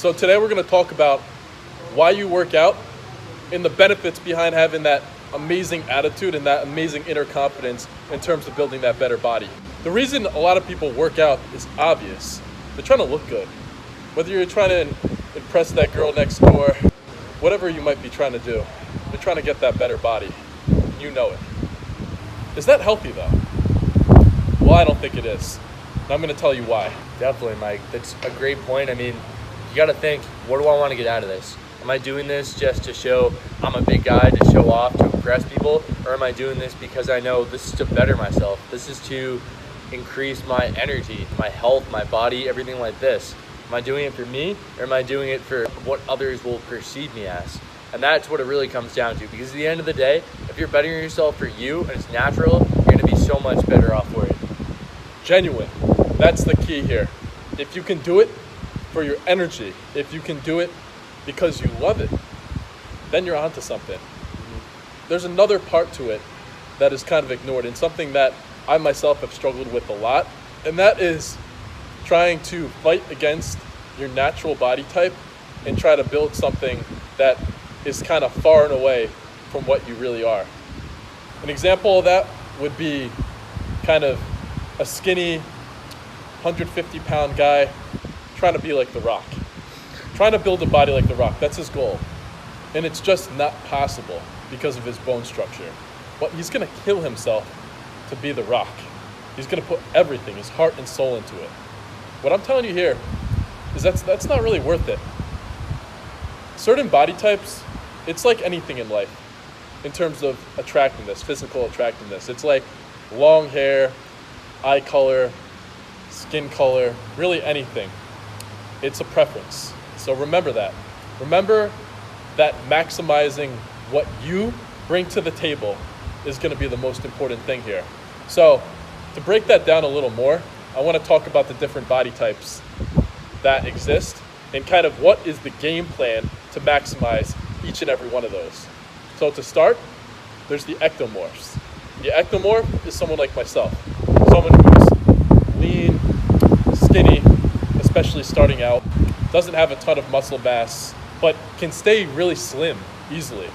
So today we're going to talk about why you work out and the benefits behind having that amazing attitude and that amazing inner confidence in terms of building that better body. The reason a lot of people work out is obvious. They're trying to look good. Whether you're trying to impress that girl next door, whatever you might be trying to do, you're trying to get that better body. You know it. Is that healthy though? Well, I don't think it is. And I'm going to tell you why. Definitely, Mike. That's a great point. I mean, you got to think, what do I want to get out of this? Am I doing this just to show I'm a big guy, to show off, to impress people? Or am I doing this because I know this is to better myself? This is to increase my energy, my health, my body, everything like this. Am I doing it for me, or am I doing it for what others will perceive me as? And that's what it really comes down to, because at the end of the day, if you're bettering yourself for you and it's natural, you're going to be so much better off for it. Genuine. That's the key here. If you can do it for your energy, if you can do it because you love it, then you're onto something. There's another part to it that is kind of ignored, and something that I myself have struggled with a lot, and that is trying to fight against your natural body type and try to build something that is kind of far and away from what you really are. An example of that would be kind of a skinny 150-pound guy trying to be like The Rock, trying to build a body like The Rock. That's his goal, and it's just not possible because of his bone structure. But he's going to kill himself to be The Rock. He's going to put everything, his heart and soul, into it. What I'm telling you here is that's not really worth it. Certain body types, it's like anything in life in terms of attractiveness, physical attractiveness. It's like long hair, eye color, skin color, really anything. It's a preference. So remember that. Remember that maximizing what you bring to the table is going to be the most important thing here. So to break that down a little more, I want to talk about the different body types that exist and kind of what is the game plan to maximize each and every one of those. So to start, there's the ectomorphs. The ectomorph is someone like myself, someone who's lean, skinny, especially starting out, doesn't have a ton of muscle mass, but can stay really slim easily.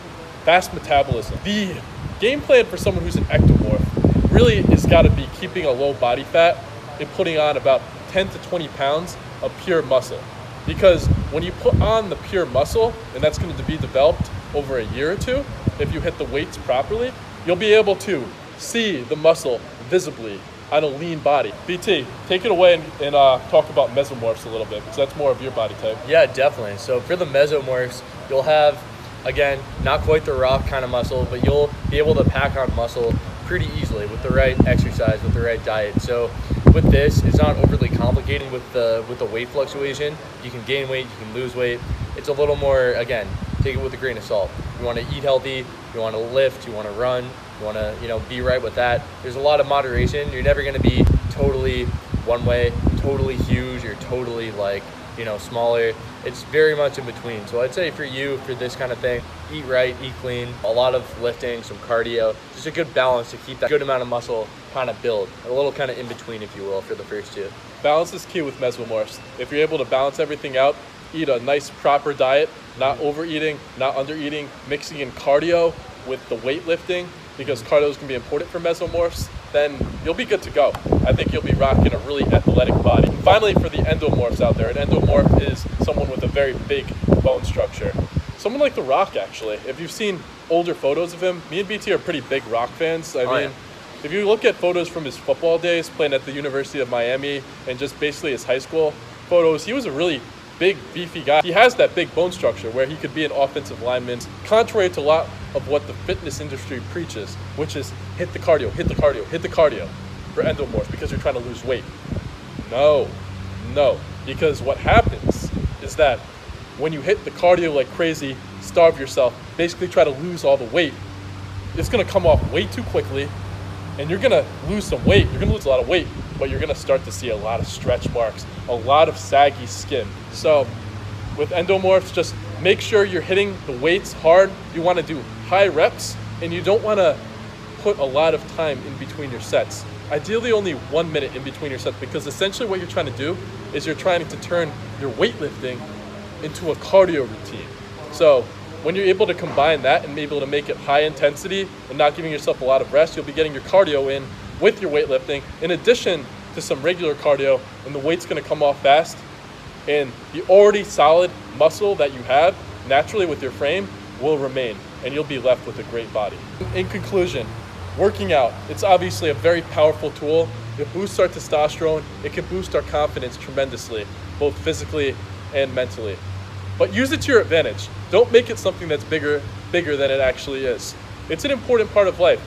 Fast metabolism. The game plan for someone who's an ectomorph really has got to be keeping a low body fat and putting on about 10 to 20 pounds of pure muscle. Because when you put on the pure muscle, and that's going to be developed over a year or two, if you hit the weights properly, you'll be able to see the muscle visibly on a lean body. BT, take it away and talk about mesomorphs a little bit, because that's more of your body type. Yeah, definitely. So for the mesomorphs, you'll have, again, not quite the Rock kind of muscle, but you'll be able to pack on muscle pretty easily with the right exercise, with the right diet. So with this, it's not overly complicated with the weight fluctuation. You can gain weight, you can lose weight. It's a little more, again, take it with a grain of salt. You want to eat healthy, you want to lift, you want to run, you want to, be right with that. There's a lot of moderation. You're never going to be totally one way, totally huge, or totally smaller. It's very much in between. So I'd say for you, for this kind of thing, eat right, eat clean, a lot of lifting, some cardio, just a good balance to keep that good amount of muscle kind of build, a little kind of in between, if you will, for the first two. Balance is key with mesomorphs. If you're able to balance everything out, eat a nice proper diet, not overeating, not undereating, mixing in cardio with the weightlifting, because cardio is going to be important for mesomorphs, then you'll be good to go. I think you'll be rocking a really athletic body. And finally, for the endomorphs out there, an endomorph is someone with a very big bone structure. Someone like The Rock, actually. If you've seen older photos of him, me and BT are pretty big Rock fans. I mean, if you look at photos from his football days, playing at the University of Miami, and just basically his high school photos, he was a really big, beefy guy. He has that big bone structure where he could be an offensive lineman, contrary to a lot of what the fitness industry preaches, which is hit the cardio, hit the cardio, hit the cardio for endomorphs because you're trying to lose weight. No, because what happens is that when you hit the cardio like crazy, starve yourself, basically try to lose all the weight, it's going to come off way too quickly, and you're going to lose some weight. You're going to lose a lot of weight, but you're going to start to see a lot of stretch marks, a lot of saggy skin. So with endomorphs, just make sure you're hitting the weights hard. You want to do high reps, and you don't want to put a lot of time in between your sets. Ideally only 1 minute in between your sets, because essentially what you're trying to do is you're trying to turn your weightlifting into a cardio routine. So when you're able to combine that and be able to make it high intensity and not giving yourself a lot of rest, you'll be getting your cardio in with your weightlifting, in addition to some regular cardio, and the weight's gonna come off fast. And the already solid muscle that you have naturally with your frame will remain, and you'll be left with a great body. In conclusion, working out, it's obviously a very powerful tool. It boosts our testosterone, it can boost our confidence tremendously, both physically and mentally. But use it to your advantage. Don't make it something that's bigger than it actually is. It's an important part of life,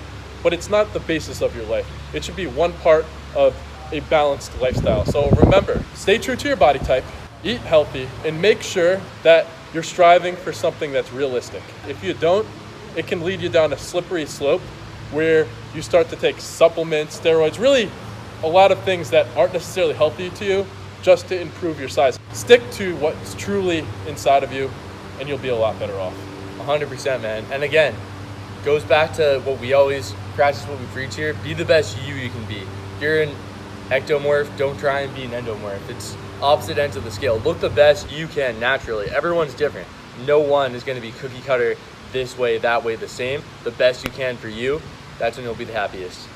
but it's not the basis of your life. It should be one part of a balanced lifestyle. So remember, stay true to your body type, eat healthy, and make sure that you're striving for something that's realistic. If you don't, it can lead you down a slippery slope where you start to take supplements, steroids, really a lot of things that aren't necessarily healthy to you just to improve your size. Stick to what's truly inside of you and you'll be a lot better off. 100%, man. And again, goes back to what we always practice, what we preach here. Be the best you can be. If you're an ectomorph, don't try and be an endomorph. It's opposite ends of the scale. Look the best you can naturally. Everyone's different. No one is going to be cookie cutter this way, that way, the same. The best you can for you, that's when you'll be the happiest.